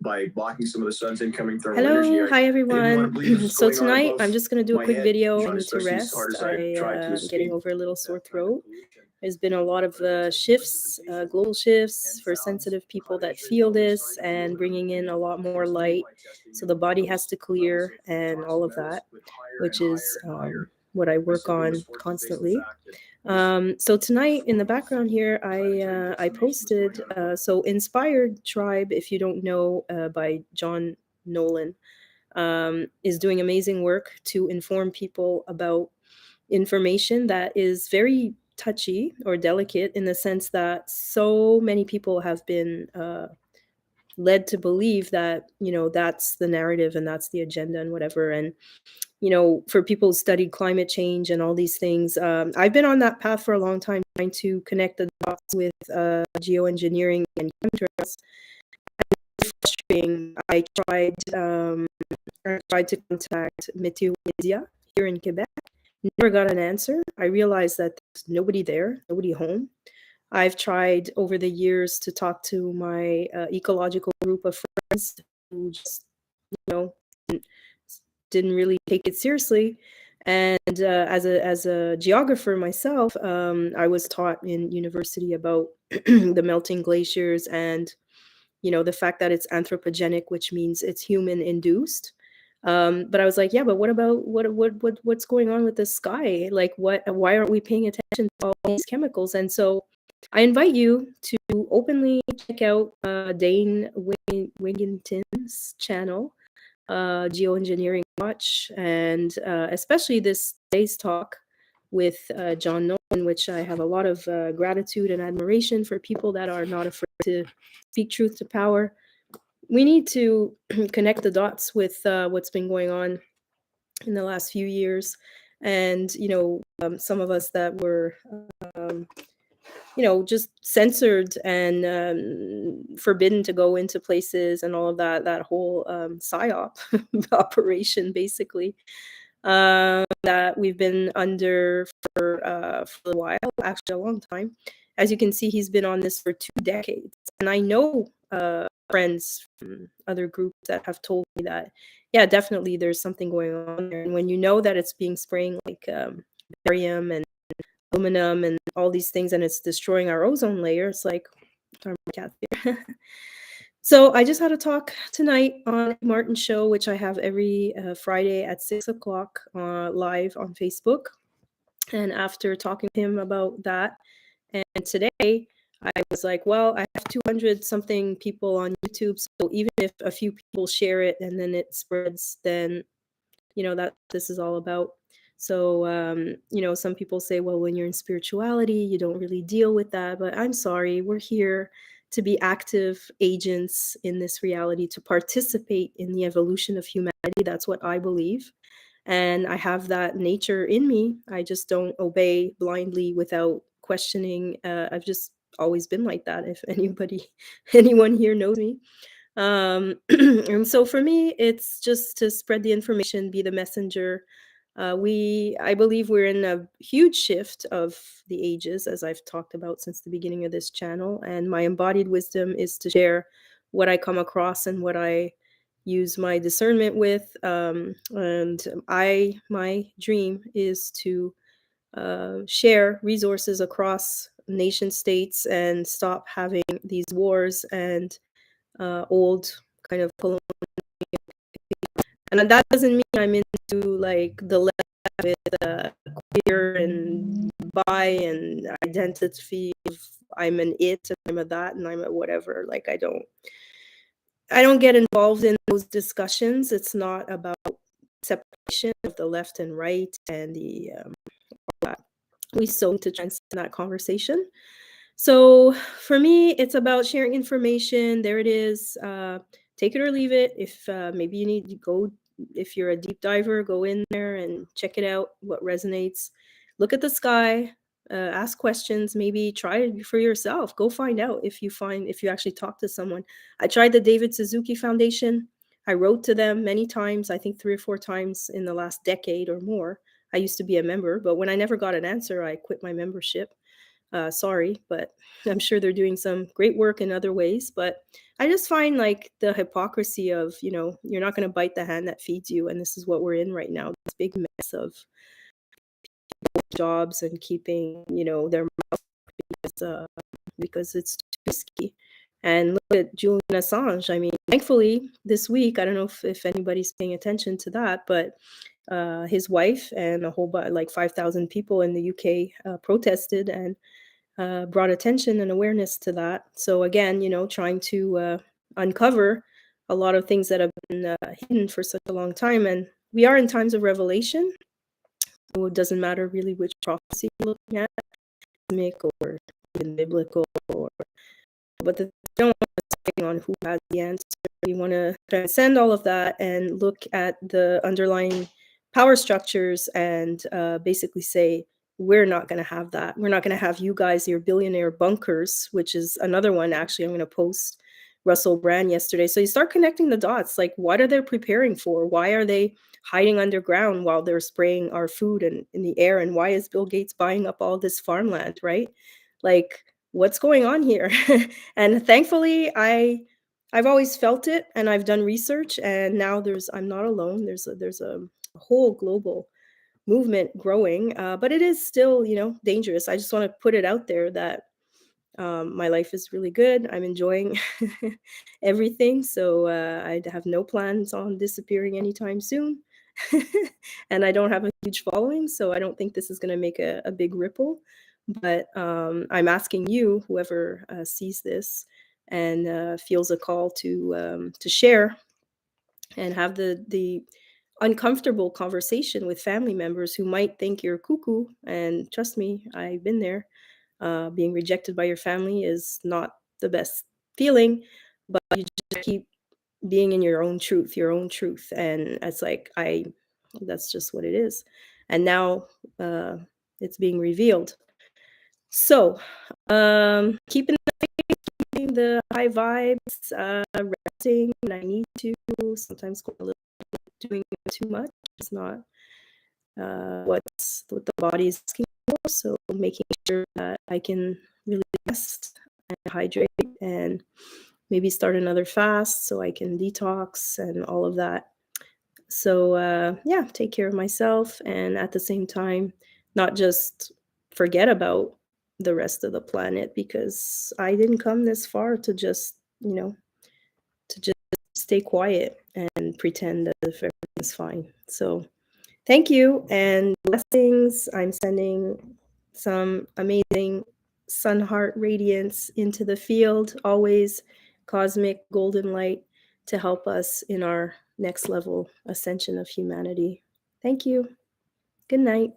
by blocking some of the sun's incoming thermal energy. Hello, hi everyone. So So tonight I'm just going to do a quick video. I need to rest. I'm getting over a little sore throat. There's been a lot of shifts, global shifts for sensitive people that feel this, and bringing in a lot more light. So the body has to clear and all of that, which is what I work on constantly. So tonight in the background here, I posted so Inspired Tribe, if you don't know, by Jean Nolan, is doing amazing work to inform people about information that is very touchy or delicate, in the sense that so many people have been led to believe that, that's the narrative and that's the agenda and whatever. And for people who study climate change and all these things, I've been on that path for a long time, trying to connect the dots with geoengineering and chemtrails. Frustrating. I tried to contact Meteorologia here in Quebec. Never got an answer. I realized that there's nobody there, nobody home. I've tried over the years to talk to my ecological group of friends who just, you know, didn't really take it seriously. And as a geographer myself, I was taught in university about the melting glaciers, and the fact that it's anthropogenic, which means it's human induced. But I was like, yeah, but what about what's going on with the sky? Like, why aren't we paying attention to all these chemicals? And so I invite you to openly check out Dane Wigington's channel, Geoengineering Watch, and especially this today's talk with Jean Nolan, which I have a lot of gratitude and admiration for, people that are not afraid to speak truth to power. We need to connect the dots with what's been going on in the last few years. And, some of us that were, um, just censored and forbidden to go into places and all of that whole PSYOP operation, basically, that we've been under for a while, actually a long time. As you can see, he's been on this for 2 decades. And I know friends from other groups that have told me that, yeah, definitely there's something going on there. And when you know that it's being spraying like barium and aluminum and all these things, and it's destroying our ozone layer, it's like, sorry, my cat's here. So I just had a talk tonight on Martin Show, which I have every Friday at 6 o'clock live on Facebook. And after talking to him about that, and today I was like, well, I have 200 something people on YouTube. So even if a few people share it and then it spreads, then, that this is all about. So, some people say, well, when you're in spirituality, you don't really deal with that. But I'm sorry, we're here to be active agents in this reality, to participate in the evolution of humanity. That's what I believe. And I have that nature in me. I just don't obey blindly without questioning. I've just always been like that, if anyone here knows me. And so for me, it's just to spread the information, be the messenger. I believe we're in a huge shift of the ages, as I've talked about since the beginning of this channel. And my embodied wisdom is to share what I come across and what I use my discernment with. And my dream is to share resources across nation states and stop having these wars and old kind of colonial. And that doesn't mean I'm into like the left with queer and bi and identity of I'm an it and I'm a that and I'm a whatever. Like I don't get involved in those discussions. It's not about separation of the left and right and the that. We so need to transcend that conversation. So for me, it's about sharing information. There it is. Take it or leave it. If maybe you need to go, if you're a deep diver, go in there and check it out, what resonates. Look at the sky, ask questions, maybe try it for yourself. Go find out if you actually talk to someone. I tried the David Suzuki Foundation. I wrote to them many times, I think 3 or 4 times in the last decade or more. I used to be a member, but when I never got an answer, I quit my membership. Sorry, but I'm sure they're doing some great work in other ways. But I just find like the hypocrisy of, you're not going to bite the hand that feeds you. And this is what we're in right now, this big mess of jobs and keeping, their mouth because it's too risky. And look at Julian Assange. I mean, thankfully, this week, I don't know if anybody's paying attention to that, but his wife and a whole bunch, like 5,000 people in the UK protested and brought attention and awareness to that. So again, trying to uncover a lot of things that have been hidden for such a long time. And we are in times of revelation. So it doesn't matter really which prophecy you're looking at, cosmic or even biblical, but the don't on who has the answer. You want to transcend all of that and look at the underlying power structures and basically say, we're not going to have that. We're not going to have you guys, your billionaire bunkers, which is another one. Actually, I'm going to post Russell Brand yesterday. So you start connecting the dots. Like, what are they preparing for? Why are they hiding underground while they're spraying our food and in the air? And why is Bill Gates buying up all this farmland, right? Like, what's going on here? And thankfully, I've always felt it, and I've done research, and now I'm not alone. There's a whole global movement growing, but it is still, dangerous. I just want to put it out there that my life is really good. I'm enjoying everything, so I have no plans on disappearing anytime soon. And I don't have a huge following, so I don't think this is going to make a big ripple. But I'm asking you, whoever sees this and feels a call to share and have the uncomfortable conversation with family members who might think you're cuckoo. And trust me, I've been there. Being rejected by your family is not the best feeling, but you just keep being in your own truth. And it's like, that's just what it is. And now it's being revealed. So keeping the high vibes, resting when I need to, sometimes going a little doing too much. It's not what the body is asking for. So making sure that I can really rest and hydrate and maybe start another fast so I can detox and all of that. So yeah, take care of myself, and at the same time, not just forget about the rest of the planet, because I didn't come this far to just, to just stay quiet and pretend that everything's fine. So thank you and blessings. I'm sending some amazing sun heart radiance into the field, always cosmic golden light to help us in our next level ascension of humanity. Thank you. Good night.